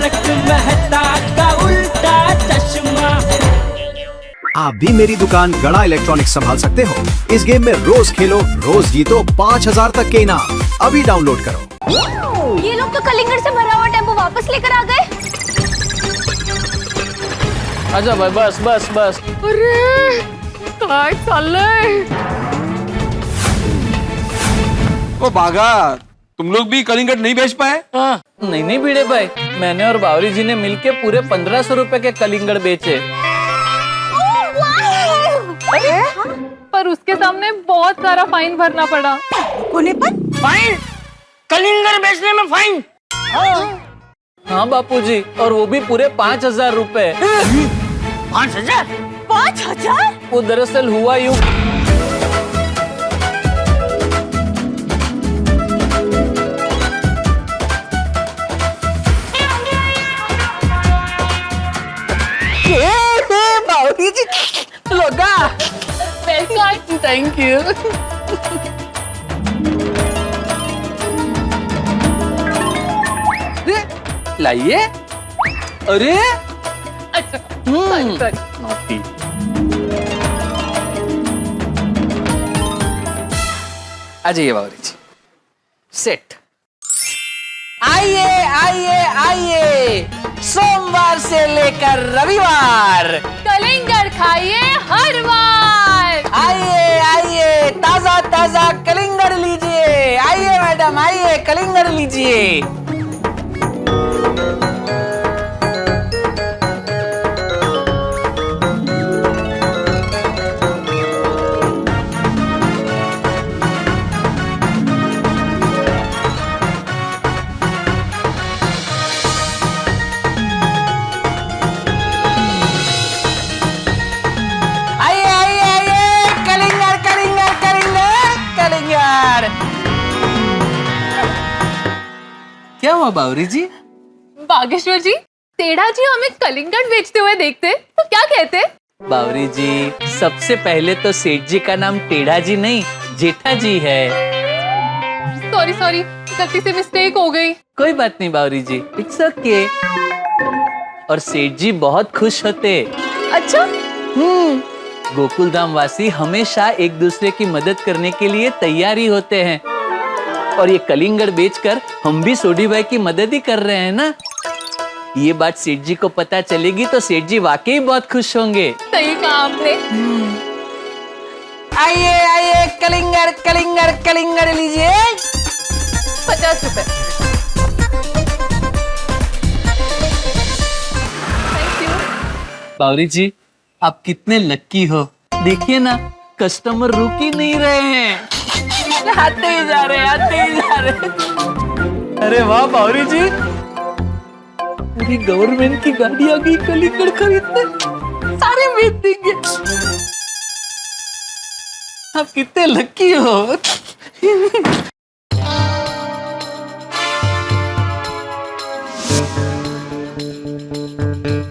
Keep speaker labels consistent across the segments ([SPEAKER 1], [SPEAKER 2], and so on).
[SPEAKER 1] तारक मेहता का उल्टा चश्मा।
[SPEAKER 2] आप भी मेरी दुकान गड़ा इलेक्ट्रॉनिक्स संभाल सकते हो। इस गेम में रोज खेलो, रोज जीतो 5000 तक के इनाम। अभी डाउनलोड करो।
[SPEAKER 3] ये लोग तो कलिंगड़ से भरा हुआ टेम्पो वापस लेकर आ गए।
[SPEAKER 4] अच्छा भाई, बस बस बस।
[SPEAKER 3] अरे काय चाललंय?
[SPEAKER 5] ओ बागा, तुम लोग भी कलिंगड़ नहीं बेच पाए?
[SPEAKER 4] हाँ, नहीं भिड़े भाई, मैंने और बावरी जी ने मिलके पूरे 1500 रुपए के कलिंगड़ बेचे।
[SPEAKER 6] पर उसके सामने बहुत सारा फाइन भरना पड़ा।
[SPEAKER 3] कोने पर
[SPEAKER 1] फाइन? कलिंगड़ बेचने में फाइन?
[SPEAKER 4] हाँ बापूजी, और वो भी पूरे 5000 रुपए।
[SPEAKER 1] 5000?
[SPEAKER 3] 5000?
[SPEAKER 4] वो दरअसल हुआ यूं, बावरी जी लोगा। Thank you. लाइए। अरे
[SPEAKER 6] अच्छा sorry।
[SPEAKER 4] नॉटी। आ जाइए बावरी जी, सेट। आइए आइए आइए, सोमवार से लेकर रविवार
[SPEAKER 6] कलिंगड़ खाइए हर बार।
[SPEAKER 4] आइए आइए, ताजा ताजा कलिंगड़ लीजिए। आइए मैडम, आइए कलिंगड़ लीजिए। आइए आइए आइए, कलिंगड़ कलिंगड़ कलिंगड़ कलिंगड़। क्या हुआ बावरी जी?
[SPEAKER 6] बागेश्वर जी, टेढ़ा जी हमें कलिंगड़ बेचते हुए देखते तो क्या कहते?
[SPEAKER 4] बावरी जी, सबसे पहले तो सेठ जी का नाम टेढ़ा जी नहीं, जेठा जी है।
[SPEAKER 6] सॉरी सॉरी, गलती से मिस्टेक हो गई।
[SPEAKER 4] कोई बात नहीं बावरी जी, इट्स ओके। और सेठ जी बहुत खुश होते।
[SPEAKER 6] अच्छा,
[SPEAKER 4] गोकुल धाम वासी हमेशा एक दूसरे की मदद करने के लिए तैयार ही होते हैं। और ये कलिंगड़ बेचकर हम भी सोडी भाई की मदद ही कर रहे हैं ना। ये बात सेठ जी को पता चलेगी तो सेठ जी वाकई बहुत खुश होंगे।
[SPEAKER 6] सही कहा आपने।
[SPEAKER 4] आइए आइए, कलिंगड़ कलिंगड़ कलिंगड़ लीजिए।
[SPEAKER 6] 50 रुपए। Thank you.
[SPEAKER 4] बावरी जी, आप कितने लक्की हो। देखिए ना, कस्टमर रुक ही नहीं रहे हैं, आते ही जा रहे, आते ही जा रहे। अरे वाह बावरी जी, पूरी गवर्नमेंट की गाड़ी आ गई कलिंगड़ खरीदने। सारे बेच देंगे। आप कितने लक्की हो।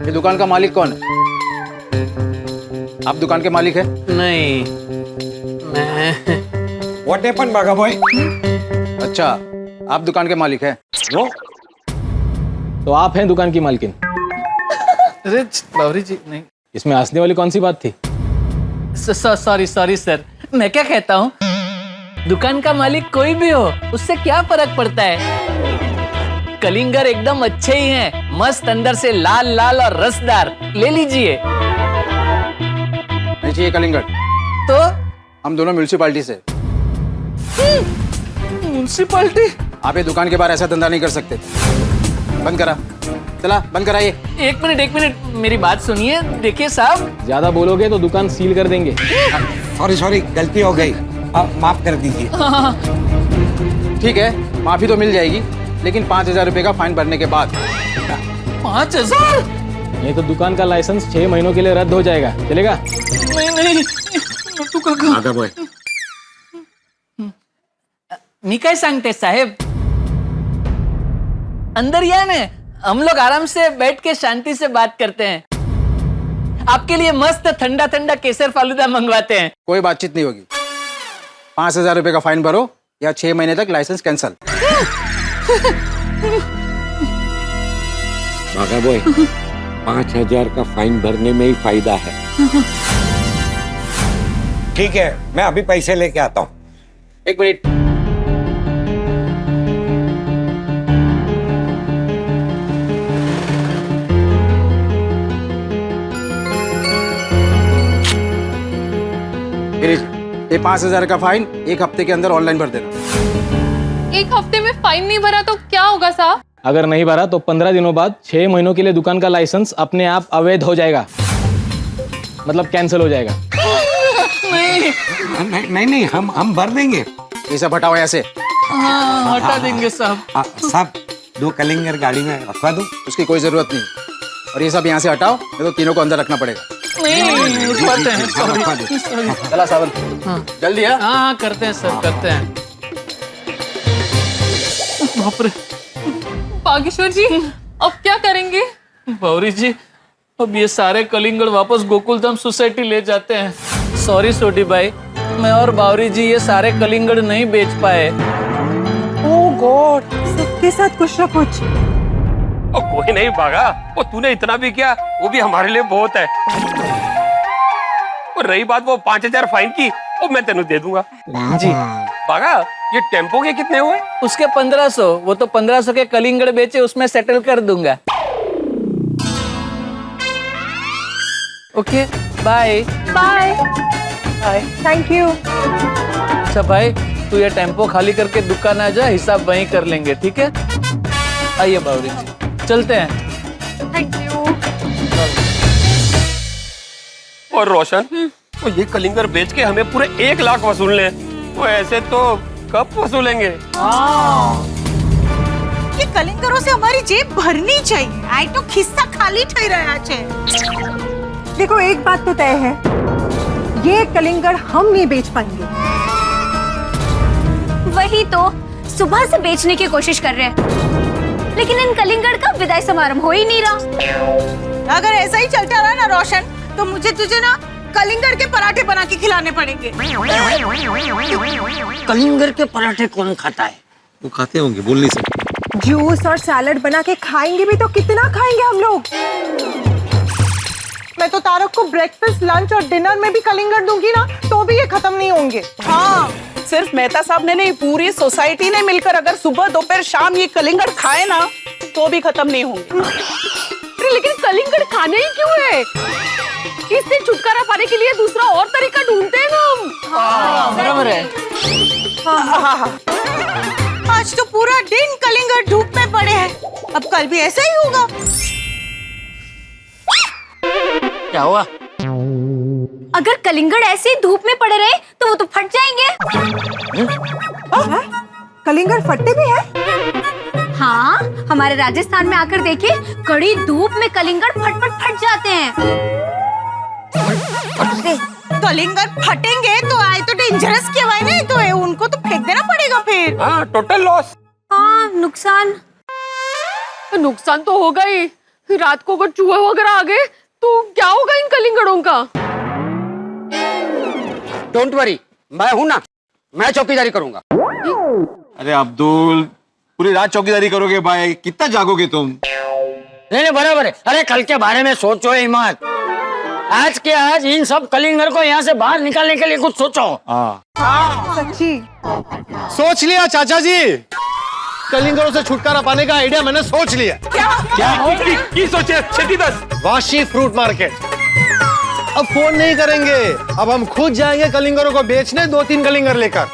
[SPEAKER 7] ये दुकान का मालिक कौन है? आप दुकान के मालिक है?
[SPEAKER 4] नहीं, मैं।
[SPEAKER 5] What happened, बागा बॉय?
[SPEAKER 7] अच्छा, आप दुकान के मालिक है?
[SPEAKER 5] वो?
[SPEAKER 8] तो आप हैं दुकान की मालकिन?
[SPEAKER 4] अरे बावरी जी, नहीं।
[SPEAKER 8] इसमें हंसने वाली कौन सी बात थी?
[SPEAKER 4] सॉरी सॉरी सर, मैं क्या कहता हूँ, दुकान का मालिक कोई भी हो, उससे क्या फर्क पड़ता है। कलिंगड़ एकदम अच्छे ही हैं, मस्त, अंदर से लाल लाल और रसदार। ले लीजिए।
[SPEAKER 7] नहीं चाहिए कलिंगड़।
[SPEAKER 4] तो
[SPEAKER 7] हम दोनों म्यूनिसिपालिटी से।
[SPEAKER 4] म्युनिसिपैलिटी?
[SPEAKER 7] आप ये दुकान के बाहर ऐसा धंधा नहीं कर सकते। बंद करा, चला बंद कराइए।
[SPEAKER 4] एक मिनट, मेरी बात सुनिए। देखिए साहब,
[SPEAKER 8] ज्यादा बोलोगे तो दुकान सील कर देंगे।
[SPEAKER 5] सॉरी, गलती हो गई, माफ कर दीजिए।
[SPEAKER 7] ठीक है, माफी तो मिल जाएगी, लेकिन 5000 रुपए का फाइन भरने के बाद।
[SPEAKER 4] 5000?
[SPEAKER 8] नहीं तो दुकान का लाइसेंस 6 महीनों के लिए रद्द हो जाएगा। चलेगा?
[SPEAKER 4] नहीं, तू काका।
[SPEAKER 7] बागा बॉय,
[SPEAKER 4] मी काय सांगते साहेब, अंदर या ना, हम लोग आराम से बैठ के शांति से बात करते हैं। आपके लिए मस्त ठंडा ठंडा केसर फालूदा मंगवाते हैं।
[SPEAKER 7] कोई बातचीत नहीं होगी। 5000 रुपए का फाइन भरो या 6 महीने तक लाइसेंस कैंसल।
[SPEAKER 9] भागा बॉय 5,000 का फाइन भरने में ही फायदा है।
[SPEAKER 10] ठीक है, मैं अभी पैसे लेके आता हूँ।
[SPEAKER 7] एक मिनट। गिरीश, ये 5,000 का फाइन 1 हफ्ते के अंदर ऑनलाइन भर देना।
[SPEAKER 6] 1 हफ्ते में फाइन नहीं भरा तो क्या होगा साहब?
[SPEAKER 8] अगर नहीं भरा तो 15 दिनों बाद 6 महीनों के लिए दुकान का लाइसेंस अपने आप अवैध हो जाएगा, मतलब कैंसिल हो जाएगा।
[SPEAKER 10] नहीं, हम भर देंगे।
[SPEAKER 7] ये सब हटाओ ऐसे।
[SPEAKER 4] हाँ, हटा देंगे साहब।
[SPEAKER 10] साहब 2 कलिंगर गाड़ी में रखवा दो।
[SPEAKER 7] उसकी कोई जरूरत नहीं, और ये सब यहाँ से हटाओ, नहीं तो तीनों को अंदर रखना पड़ेगा।
[SPEAKER 4] नहीं, उठवाते हैं,
[SPEAKER 10] रखवा दो।
[SPEAKER 7] चला सावन।
[SPEAKER 4] हाँ।
[SPEAKER 7] जल्दी है।
[SPEAKER 4] हाँ करते हैं सर, करते हैं। बाप रे।
[SPEAKER 6] बागेश्वर जी अब क्या करेंगे?
[SPEAKER 4] बावरी जी, अब ये सारे कलिंगड़ वापस गोकुलधाम सोसाइटी ले जाते हैं। सॉरी सोडी भाई, मैं और बावरी जी ये सारे कलिंगड़ नहीं बेच पाए।
[SPEAKER 1] ओह गॉड, सबके साथ कुछ ना कुछ।
[SPEAKER 5] ओ कोई नहीं भागा, वो तूने इतना भी किया, वो भी हमारे लिए बहुत है। और रही बात वो 5,000 फाइन की, वो मैं तेनू दे दूंगा।
[SPEAKER 4] जी
[SPEAKER 5] भागा, ये टेम्पो के कितने हुए?
[SPEAKER 4] उसके 1500, वो तो 1500 के कलिंगड़ बेचे, उसमें सेटल कर दूंगा। Okay bye.
[SPEAKER 1] Bye
[SPEAKER 4] bye.
[SPEAKER 1] Thank you.
[SPEAKER 4] अच्छा भाई, तू ये टेम्पो खाली करके दुकान आ जा, हिसाब वहीं कर लेंगे, ठीक है? आइए बावरी जी, चलते हैं।
[SPEAKER 1] Thank you.
[SPEAKER 5] और रोशन, तो ये कलिंगर बेच के हमें पूरे 1 लाख वसूल ले, वो ऐसे तो कब वसूलेंगे?
[SPEAKER 3] ये कलिंगरों से हमारी जेब भरनी चाहिए। आई तो खिस्सा खाली ठई रहा है।
[SPEAKER 1] देखो एक बात तो तय है, ये कलिंगर हम नहीं बेच पाएंगे।
[SPEAKER 3] वही तो सुबह से बेचने की कोशिश कर रहे हैं, लेकिन इन कलिंगड़ का विदाई समारोह हो ही नहीं रहा। अगर ऐसा ही चलता रहा ना रोशन, तो मुझे तुझे ना कलिंगड़ के पराठे बना के खिलाने पड़ेंगे।
[SPEAKER 9] कलिंगर के पराठे कौन खाता है?
[SPEAKER 5] वो खाते होंगे, बोल नहीं सकते।
[SPEAKER 1] जूस और सैलड बना के खाएंगे भी तो कितना खाएंगे हम लोग। मैं तो तारक को ब्रेकफास्ट, लंच और डिनर में भी कलिंगड़ दूंगी ना, तो भी ये खत्म नहीं होंगे।
[SPEAKER 11] हाँ, सिर्फ मेहता साहब ने नहीं, पूरी सोसाइटी ने मिलकर अगर सुबह दोपहर शाम ये कलिंगड़ खाए ना, तो भी खत्म नहीं होंगे।
[SPEAKER 3] लेकिन कलिंगड़ खाने ही क्यों है? इससे छुटकारा पाने के लिए दूसरा और तरीका ढूंढते हैं ना हम।
[SPEAKER 4] बराबर है।
[SPEAKER 3] आज तो पूरा दिन कलिंगड़ धूप में पड़े हैं, अब कल भी ऐसा ही होगा।
[SPEAKER 9] क्या हुआ?
[SPEAKER 3] अगर कलिंगड़ ऐसे ही धूप में पड़े रहे तो वो तो फट जाएंगे।
[SPEAKER 1] कलिंगड़ फटते भी है?
[SPEAKER 3] हाँ, हमारे राजस्थान में आकर देखिए, कड़ी धूप में कलिंगड़ फट जाते हैं। कलिंगड़ फटेंगे तो आए तो डेंजरस कहवाए नहीं, तो उनको तो फेंक देना पड़ेगा फिर।
[SPEAKER 5] हाँ, टोटल लॉस।
[SPEAKER 3] हाँ, नुकसान
[SPEAKER 6] तो होगा ही। रात को अगर चूहे वगैरह आ गए तो क्या होगा इन कलिंगड़ों का?
[SPEAKER 9] डोंट वरी, मैं हूं ना, मैं चौकीदारी करूंगा।
[SPEAKER 5] अरे अब्दुल, पूरी रात चौकीदारी करोगे भाई? कितना जागोगे तुम?
[SPEAKER 9] नहीं बराबर है। अरे कल के बारे में सोचो हिम्मत। आज के आज इन सब कलिंगर को यहाँ से बाहर निकालने के लिए कुछ सोचो।
[SPEAKER 1] सच्ची
[SPEAKER 7] सोच लिया चाचा जी, कलिंगरों से छुटकारा पाने का आइडिया मैंने सोच लिया।
[SPEAKER 5] क्या सोचे? छेती दस
[SPEAKER 7] वाशी फ्रूट मार्केट। अब फोन नहीं करेंगे, अब हम खुद जाएंगे कलिंगरों को बेचने, 2-3 कलिंगर लेकर।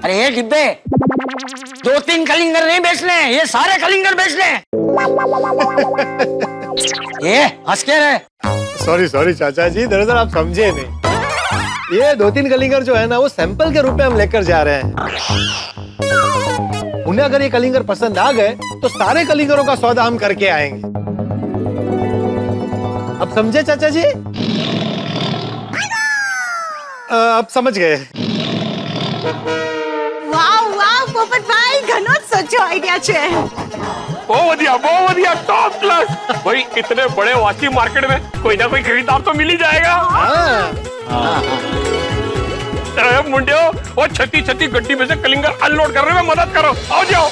[SPEAKER 9] अरे ये डिब्बे, 2-3 कलिंगर नहीं बेचने, ये सारे कलिंगर बेचने। ये हंस के रहे।
[SPEAKER 7] सॉरी चाचा जी, दरअसल आप समझे नहीं। ये 2-3 कलिंगर जो है ना, वो सैंपल के रूप में हम लेकर जा रहे हैं। उन्हें अगर ये कलिंगर पसंद आ गए तो सारे कलिंगरों का सौदा हम करके आएंगे। अब समझे चाचा जी? अब समझ गए।
[SPEAKER 3] वाह पोपट भाई, घणो सोचो आइडिया छे।
[SPEAKER 5] बहुत बढ़िया, टॉप क्लास। भाई इतने बड़े वाशी मार्केट में कोई ना कोई खरीदार तो मिल ही जाएगा। मुंडियो, वो छती गड्डी में से कलिंगर अनलोड करने में मदद करो। आओ जाओ।